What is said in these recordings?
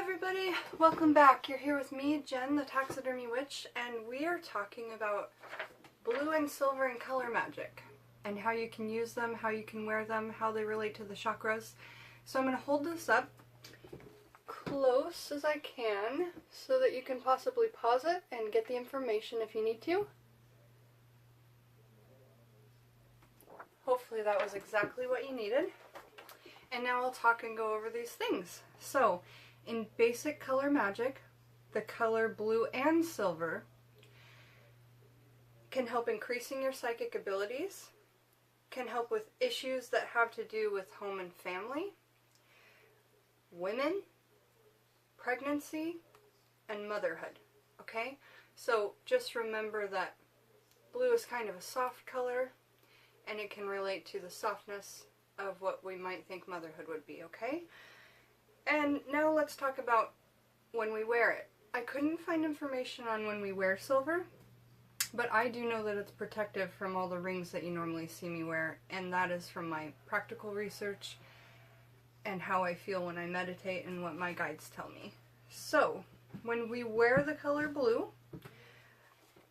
everybody, welcome back. You're here with me, Jen, the Taxidermy Witch, and we are talking about blue and silver and color magic and how you can use them, how you can wear them, how they relate to the chakras. So I'm going to hold this up close as I can so that you can possibly pause it and get the information if you need to. Hopefully that was exactly what you needed. And now I'll talk and go over these things. So, in basic color magic, the color blue and silver can help increasing your psychic abilities, can help with issues that have to do with home and family, women, pregnancy, and motherhood. Okay? So just remember that blue is kind of a soft color, and it can relate to the softness of what we might think motherhood would be, okay? And now let's talk about when we wear it. I couldn't find information on when we wear silver, but I do know that it's protective from all the rings that you normally see me wear, and that is from my practical research and how I feel when I meditate and what my guides tell me. So, when we wear the color blue,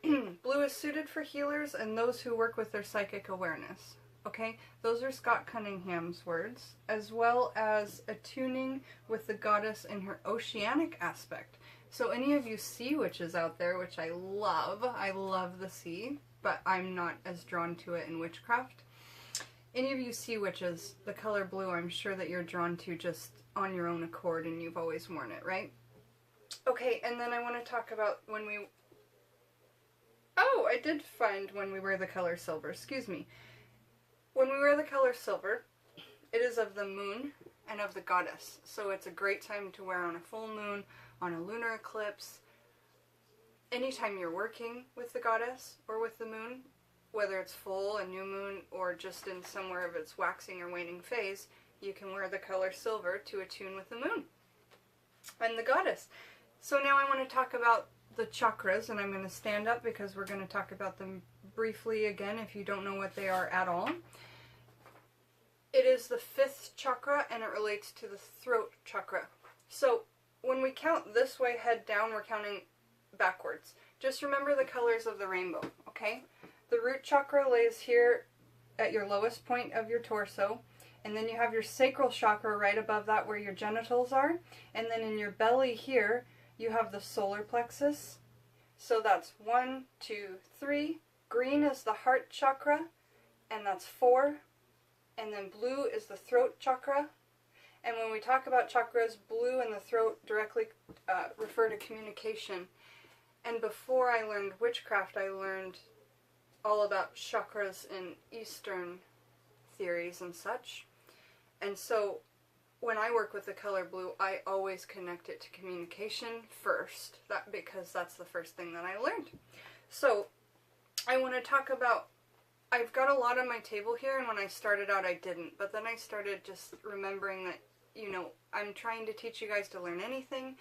blue is suited for healers and those who work with their psychic awareness. Okay, those are Scott Cunningham's words, as well as attuning with the goddess in her oceanic aspect. So any of you sea witches out there, which I love the sea, but I'm not as drawn to it in witchcraft. Any of you sea witches, the color blue, I'm sure that you're drawn to just on your own accord and you've always worn it, right? Okay, and then I want to talk about when we... Oh, I did find when we wear the color silver, excuse me. When we wear the color silver, it is of the moon and of the goddess. So it's a great time to wear on a full moon, on a lunar eclipse. Anytime you're working with the goddess or with the moon, whether it's full, a new moon, or just in somewhere of its waxing or waning phase, you can wear the color silver to attune with the moon and the goddess. So now I want to talk about the chakras, and I'm going to stand up because we're going to talk about them briefly again if you don't know what they are at all. It is the 5th chakra and it relates to the throat chakra. So when we count this way, head down, we're counting backwards. Just remember the colors of the rainbow, okay? The root chakra lays here at your lowest point of your torso, and then you have your sacral chakra right above that where your genitals are, and then in your belly here you have the solar plexus. So that's 1, 2, 3. Green is the heart chakra, and that's 4. And then blue is the throat chakra. And when we talk about chakras, blue and the throat directly refer to communication. And before I learned witchcraft, I learned all about chakras in Eastern theories and such. And so when I work with the color blue, I always connect it to communication first, because that's the first thing that I learned. So I want to talk about, I've got a lot on my table here, and when I started out I didn't, but then I started just remembering that, you know, I'm trying to teach you guys to learn anything,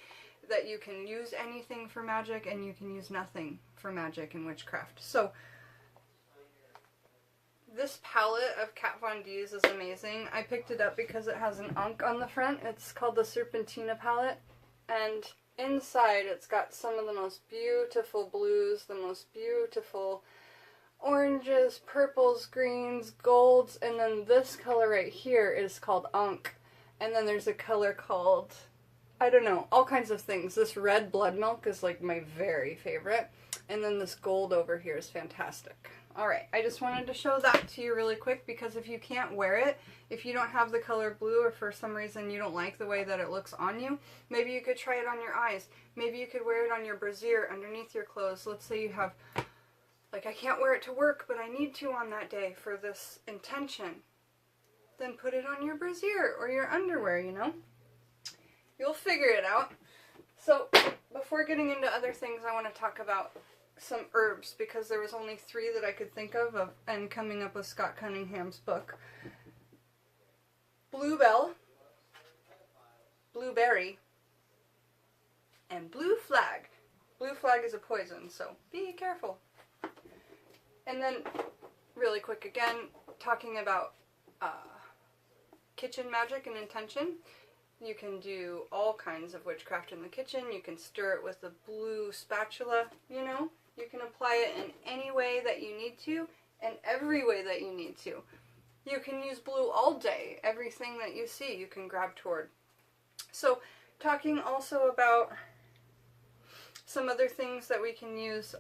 that you can use anything for magic, and you can use nothing for magic and witchcraft. So this palette of Kat Von D's is amazing. I picked it up because it has an ankh on the front. It's called the Serpentina palette, and inside it's got some of the most beautiful blues, the most beautiful oranges, purples, greens, golds, and then this color right here is called ankh. And then there's a color called, I don't know, all kinds of things. This red blood milk is like my very favorite. And then this gold over here is fantastic. Alright, I just wanted to show that to you really quick, because if you can't wear it, if you don't have the color blue, or for some reason you don't like the way that it looks on you, maybe you could try it on your eyes. Maybe you could wear it on your brassiere underneath your clothes. Let's say you have, like, I can't wear it to work, but I need to on that day for this intention. Then put it on your brassiere or your underwear, you know? You'll figure it out. So, before getting into other things, I want to talk about some herbs, because there was only 3 that I could think of, and coming up with Scott Cunningham's book. Bluebell, blueberry, and blue flag. Blue flag is a poison, so be careful. And then, really quick again, talking about kitchen magic and intention. You can do all kinds of witchcraft in the kitchen. You can stir it with a blue spatula, you know. You can apply it in any way that you need to, and every way that you need to. You can use blue all day. Everything that you see, you can grab toward. So, talking also about some other things that we can use.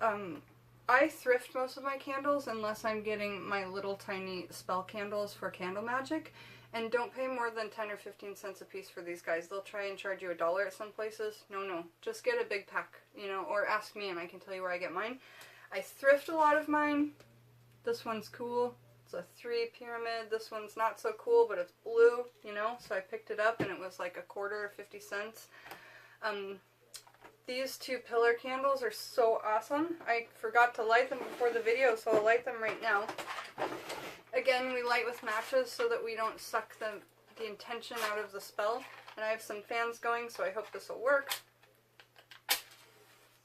I thrift most of my candles unless I'm getting my little tiny spell candles for candle magic. And don't pay more than 10 or 15 cents a piece for these guys. They'll try and charge you $1 at some places. No. Just get a big pack, you know, or ask me and I can tell you where I get mine. I thrift a lot of mine. This one's cool. It's a 3 pyramid. This one's not so cool, but it's blue, you know. So I picked it up and it was like $1 or 50 cents. These 2 pillar candles are so awesome. I forgot to light them before the video, so I'll light them right now. Again, we light with matches so that we don't suck the intention out of the spell. And I have some fans going, so I hope this will work.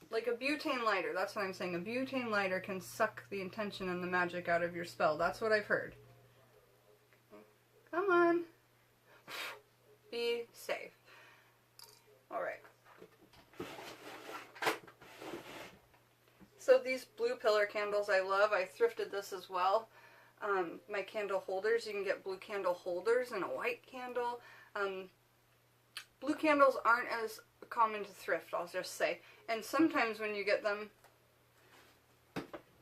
Like a butane lighter, that's what I'm saying. A butane lighter can suck the intention and the magic out of your spell. That's what I've heard. Come on. Be safe. Alright. So these blue pillar candles I love. I thrifted this as well. My candle holders, you can get blue candle holders and a white candle. Blue candles aren't as common to thrift, I'll just say. And sometimes when you get them,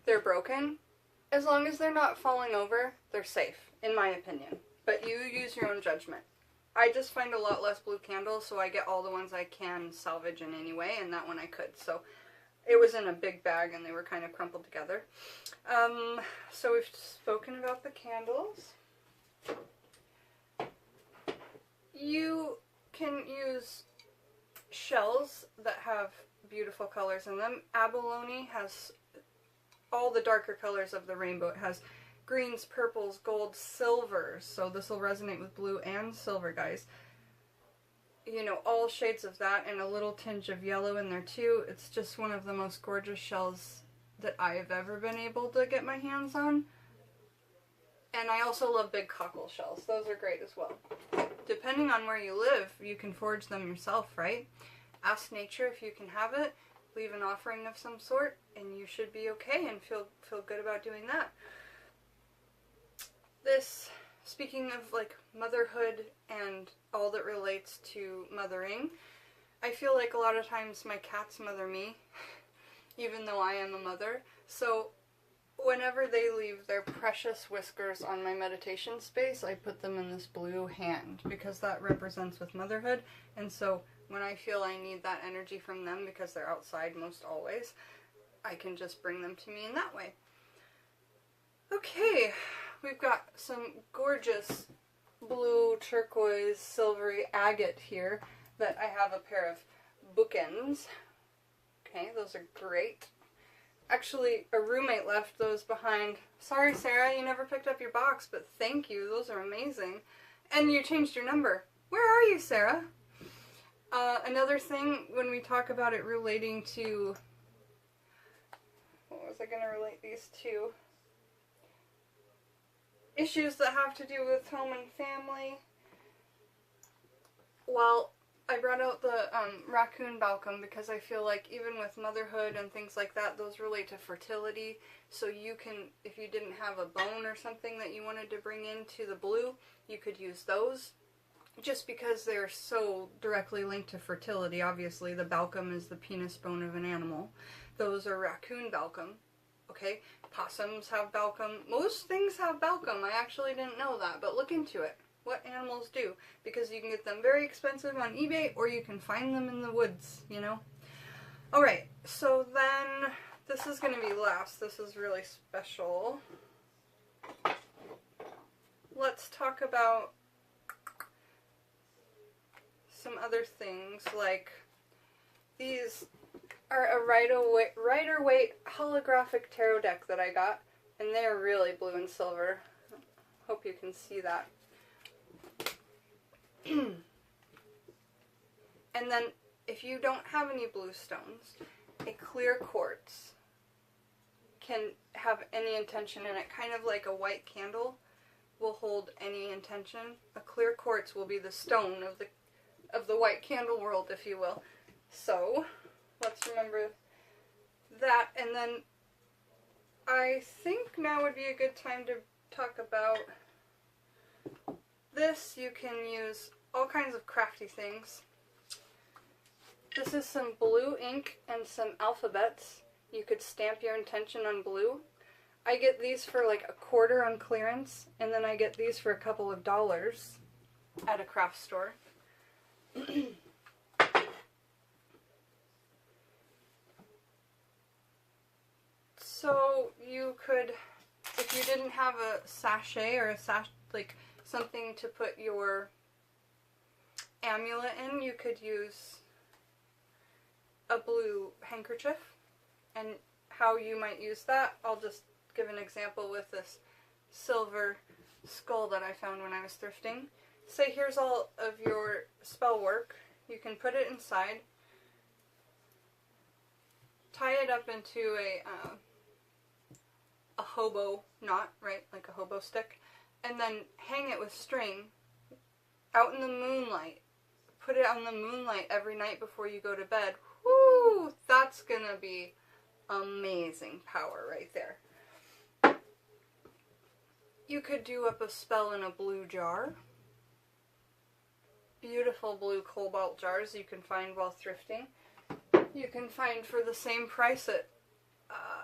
they're broken. As long as they're not falling over, they're safe, in my opinion. But you use your own judgment. I just find a lot less blue candles, so I get all the ones I can salvage in any way, and that one I could. So it was in a big bag and they were kind of crumpled together. So we've spoken about the candles. You can use shells that have beautiful colors in them. Abalone has all the darker colors of the rainbow. It has greens, purples, golds, silvers. So this will resonate with blue and silver, guys. You know, all shades of that and a little tinge of yellow in there too. It's just one of the most gorgeous shells that I have ever been able to get my hands on. And I also love big cockle shells. Those are great as well. Depending on where you live, you can forge them yourself, right? Ask nature if you can have it. Leave an offering of some sort and you should be okay and feel good about doing that. This, speaking of like motherhood and all that relates to mothering, I feel like a lot of times my cats mother me, even though I am a mother. So whenever they leave their precious whiskers on my meditation space, I put them in this blue hand because that represents with motherhood. And so when I feel I need that energy from them, because they're outside most always, I can just bring them to me in that way. Okay, we've got some gorgeous blue, turquoise, silvery agate here that I have a pair of bookends. Okay, those are great. Actually, a roommate left those behind. Sorry, Sarah, you never picked up your box, but thank you. Those are amazing. And you changed your number. Where are you, Sarah? Another thing, when we talk about it relating to... What was I going to relate these to? Issues that have to do with home and family. Well, I brought out the raccoon balcom because I feel like even with motherhood and things like that, those relate to fertility. So you can, if you didn't have a bone or something that you wanted to bring into the blue, you could use those. Just because they're so directly linked to fertility. Obviously, the balcom is the penis bone of an animal. Those are raccoon balcom. Okay, possums have balcom. Most things have balcom. I actually didn't know that, but look into it. What animals do, because you can get them very expensive on eBay or you can find them in the woods, you know. Alright, so then this is going to be last. This is really special. Let's talk about some other things, like these are a Rider-Waite holographic tarot deck that I got, and they're really blue and silver. Hope you can see that. And then, if you don't have any blue stones, a clear quartz can have any intention in it, kind of like a white candle will hold any intention. A clear quartz will be the stone of the white candle world, if you will. So, let's remember that. And then I think now would be a good time to talk about this. You can use all kinds of crafty things. This is some blue ink and some alphabets. You could stamp your intention on blue. I get these for like $1 on clearance, and then I get these for a couple of dollars at a craft store. So you could, if you didn't have a sachet or like something to put your amulet in, you could use a blue handkerchief. And how you might use that, I'll just give an example with this silver skull that I found when I was thrifting. Say here's all of your spell work. You can put it inside, tie it up into a hobo knot, right, like a hobo stick, and then hang it with string out in the moonlight. Put it on the moonlight every night before you go to bed. Woo! That's gonna be amazing power right there. You could do up a spell in a blue jar. Beautiful blue cobalt jars you can find while thrifting. You can find for the same price at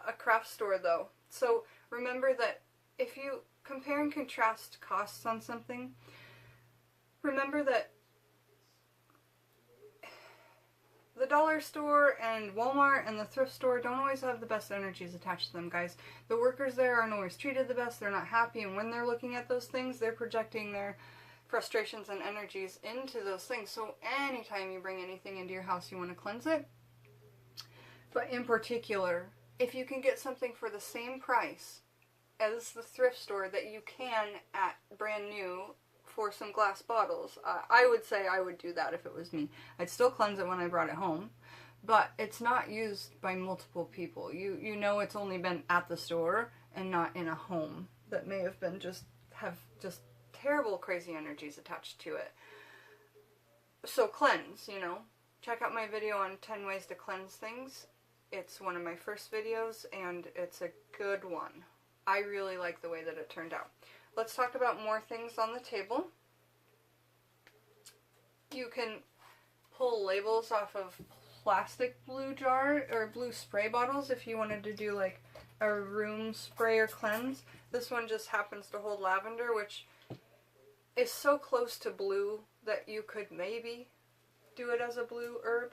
a craft store though. So remember that if you compare and contrast costs on something, remember that the dollar store and Walmart and the thrift store don't always have the best energies attached to them, guys. The workers there aren't always treated the best. They're not happy, and when they're looking at those things, they're projecting their frustrations and energies into those things. So anytime you bring anything into your house, you want to cleanse it. But in particular, if you can get something for the same price as the thrift store that you can at brand new for some glass bottles, I would say I would do that if it was me. I'd still cleanse it when I brought it home, but it's not used by multiple people. You know it's only been at the store and not in a home that may have been just terrible crazy energies attached to it. So cleanse, you know. Check out my video on 10 ways to cleanse things. It's one of my first videos and it's a good one. I really like the way that it turned out. Let's talk about more things on the table. You can pull labels off of plastic blue jar or blue spray bottles if you wanted to do like a room spray or cleanse. This one just happens to hold lavender, which is so close to blue that you could maybe do it as a blue herb.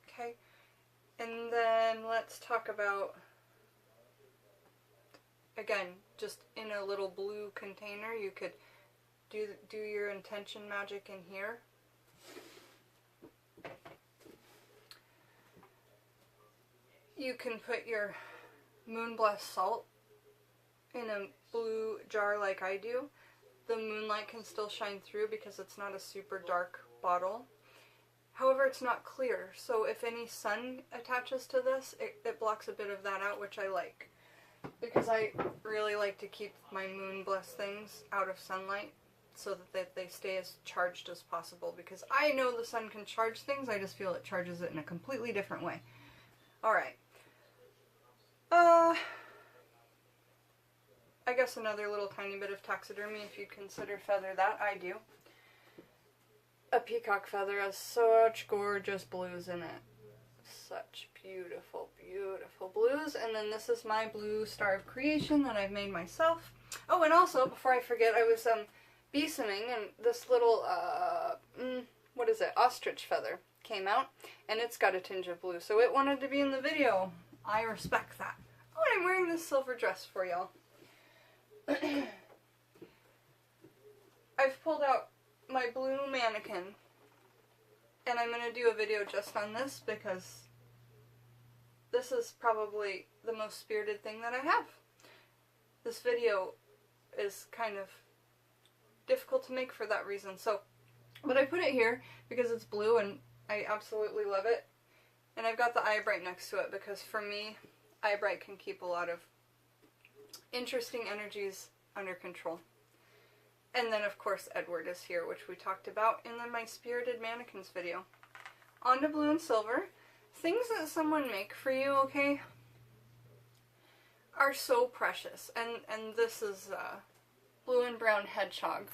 Okay, and then let's talk about, again, just in a little blue container, you could do your intention magic in here. You can put your moon blessed salt in a blue jar like I do. The moonlight can still shine through because it's not a super dark bottle. However, it's not clear, so if any sun attaches to this, it blocks a bit of that out, which I like. Because I really like to keep my moon blessed things out of sunlight so that they stay as charged as possible. Because I know the sun can charge things, I just feel it charges it in a completely different way. Alright. I guess another little tiny bit of taxidermy if you'd consider feather that. I do. A peacock feather has such gorgeous blues in it. Such beautiful, beautiful blues. And then this is my blue star of creation that I've made myself. Oh, and also, before I forget, I was besomming, and this little, what is it, ostrich feather came out, and it's got a tinge of blue, so it wanted to be in the video. I respect that. Oh, and I'm wearing this silver dress for y'all. I've pulled out my blue mannequin, and I'm going to do a video just on this because this is probably the most spirited thing that I have. This video is kind of difficult to make for that reason, but I put it here because it's blue and I absolutely love it. And I've got the eye bright next to it because for me, eye bright can keep a lot of interesting energies under control. And then, of course, Edward is here, which we talked about in my Spirited Mannequins video. On to blue and silver. Things that someone make for you, okay, are so precious. And this is a blue and brown hedgehog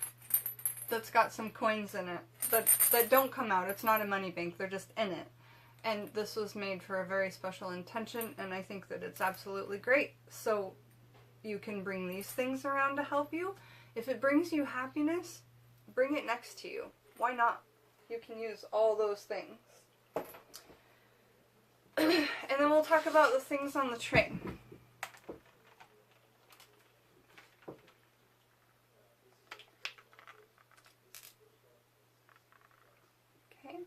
that's got some coins in it that don't come out. It's not a money bank. They're just in it. And this was made for a very special intention, and I think that it's absolutely great. So you can bring these things around to help you. If it brings you happiness, bring it next to you. Why not? You can use all those things. And then we'll talk about the things on the tray. Okay.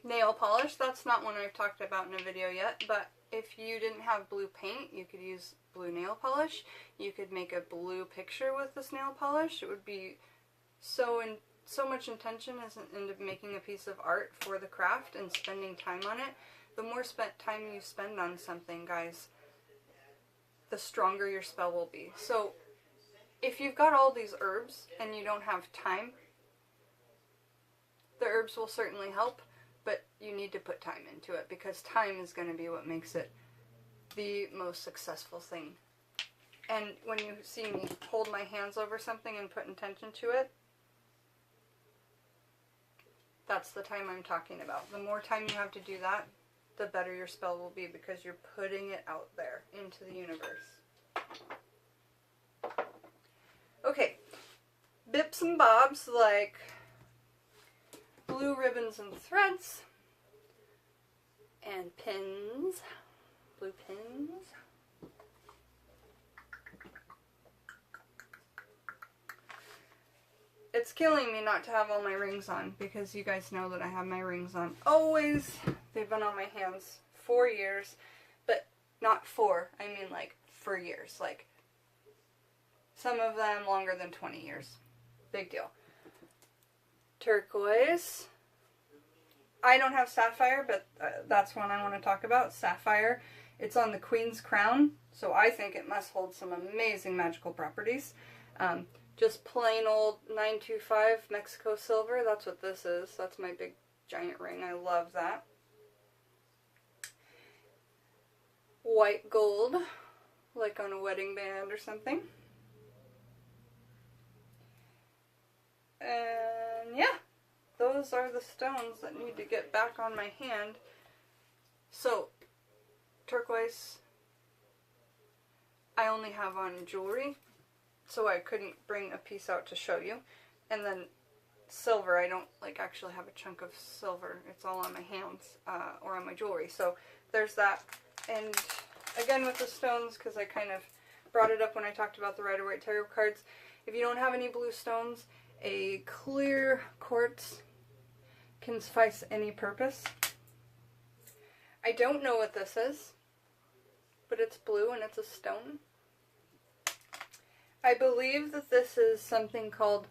Nail polish, that's not one I've talked about in a video yet, but if you didn't have blue paint, you could use blue nail polish. You could make a blue picture with this nail polish. It would be so much intention into making a piece of art for the craft and spending time on it. The more time you spend on something, guys, the stronger your spell will be. So if you've got all these herbs and you don't have time, the herbs will certainly help, but you need to put time into it, because time is going to be what makes it the most successful thing. And when you see me hold my hands over something and put intention to it, that's the time I'm talking about. The more time you have to do that, the better your spell will be, because you're putting it out there into the universe. Okay, bips and bobs like blue ribbons and threads and pins, blue pins. It's killing me not to have all my rings on, because you guys know that I have my rings on always. They've been on my hands for years, but not for, I mean like for years. Like some of them longer than 20 years. Big deal. Turquoise. I don't have sapphire, but that's one I want to talk about. Sapphire. It's on the Queen's crown, so I think it must hold some amazing magical properties. Just plain old 925 Mexico silver. That's what this is. That's my big giant ring. I love that. White gold, like on a wedding band or something. And yeah, those are the stones that need to get back on my hand. So, turquoise, I only have on jewelry, so I couldn't bring a piece out to show you. And then silver, I don't like actually have a chunk of silver. It's all on my hands or on my jewelry. So there's that. And again with the stones, because I kind of brought it up when I talked about the Rider-Waite Tarot cards, if you don't have any blue stones, a clear quartz can suffice any purpose. I don't know what this is, but it's blue and it's a stone. I believe that this is something called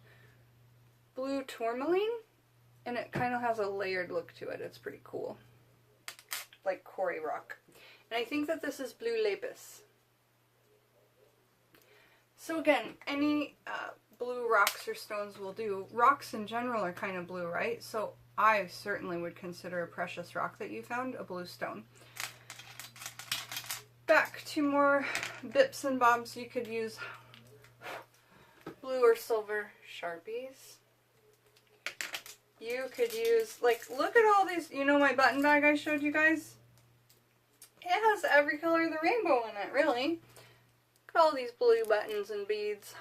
blue tourmaline, and it kind of has a layered look to it. It's pretty cool, like quarry rock. And I think that this is blue lapis. So again, any blue rocks or stones will do. Rocks in general are kind of blue, right? So I certainly would consider a precious rock that you found a blue stone. Back to more bips and bobs. You could use blue or silver Sharpies. You could use, like, look at all these, you know my button bag I showed you guys? It has every color of the rainbow in it, really. Look at all these blue buttons and beads.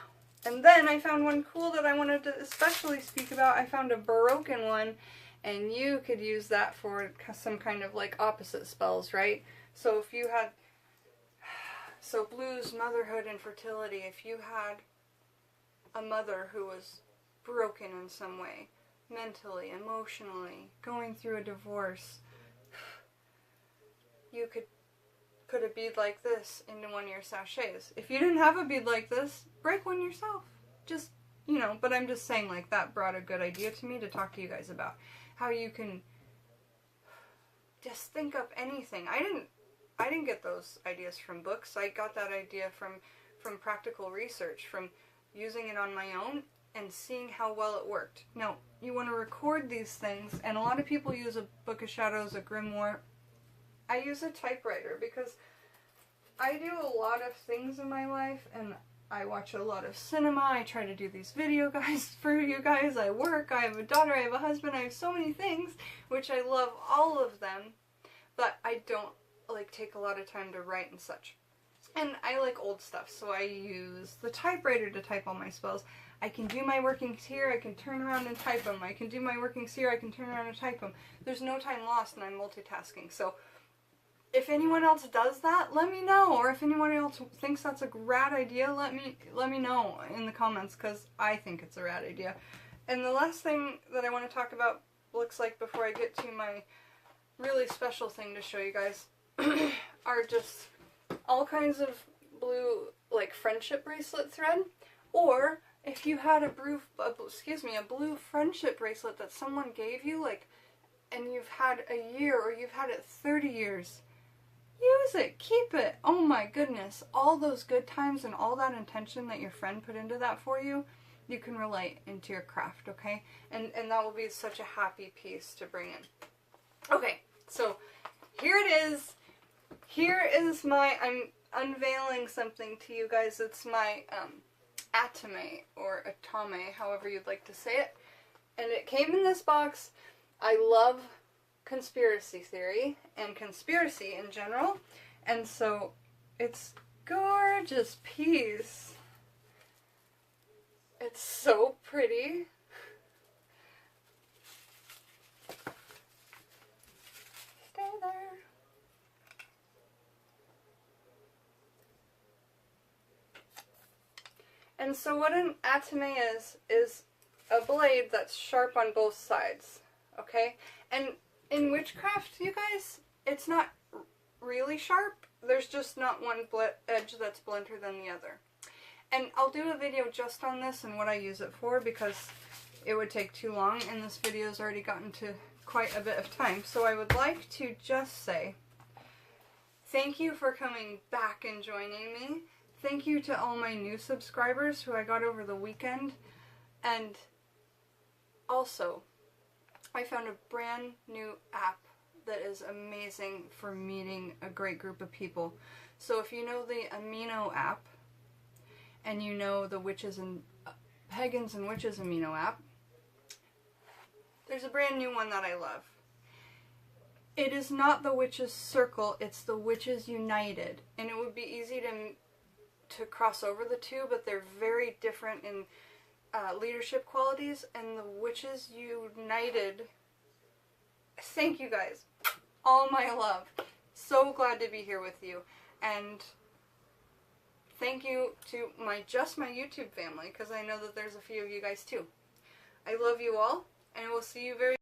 And then I found one cool that I wanted to especially speak about. I found a broken one, and you could use that for some kind of like opposite spells, right? So if you had, so blues, motherhood, and fertility, if you had a mother who was broken in some way, mentally, emotionally, going through a divorce, you could put a bead like this into one of your sachets. If you didn't have a bead like this, break one yourself. Just, you know, but I'm just saying, like, that brought a good idea to me to talk to you guys about. How you can just think up anything. I didn't get those ideas from books. I got that idea from from practical research, from using it on my own and seeing how well it worked. Now, you want to record these things, and a lot of people use a Book of Shadows, a grimoire. I use a typewriter because I do a lot of things in my life, and I watch a lot of cinema. I try to do these video guys for you guys. I work, I have a daughter, I have a husband, I have so many things, which I love all of them, but I don't like take a lot of time to write and such. And I like old stuff, so I use the typewriter to type all my spells. I can do my workings here, I can turn around and type them. I can do my workings here, I can turn around and type them. There's no time lost, and I'm multitasking. So if anyone else does that, let me know. Or if anyone else thinks that's a rad idea, let me know in the comments, because I think it's a rad idea. And the last thing that I want to talk about, looks like before I get to my really special thing to show you guys, are just all kinds of blue, like, friendship bracelet thread. Or if you had a blue friendship bracelet that someone gave you, like, and you've had a year or you've had it 30 years, use it, keep it. Oh my goodness, all those good times and all that intention that your friend put into that for you, you can relate into your craft, okay? And that will be such a happy piece to bring in. Okay, so here it is. Here is my, I'm unveiling something to you guys. It's my atame, or atame, however you'd like to say it. And it came in this box. I love conspiracy theory and conspiracy in general. And so it's gorgeous piece. It's so pretty. Stay there. And so what an atame is a blade that's sharp on both sides, okay? And in witchcraft, you guys, it's not really sharp. There's just not one edge that's blunter than the other. And I'll do a video just on this and what I use it for, because it would take too long, and this video's already gotten to quite a bit of time. So I would like to just say thank you for coming back and joining me. Thank you to all my new subscribers who I got over the weekend. And also, I found a brand new app that is amazing for meeting a great group of people. So if you know the Amino app, and you know the Witches and Pagans and Witches Amino app, there's a brand new one that I love. It is not the Witches Circle, it's the Witches United. And it would be easy to cross over the two, but they're very different in leadership qualities. And the Witches United, thank you guys. All my love. So glad to be here with you. And thank you to just my YouTube family, because I know that there's a few of you guys too. I love you all, and we'll see you very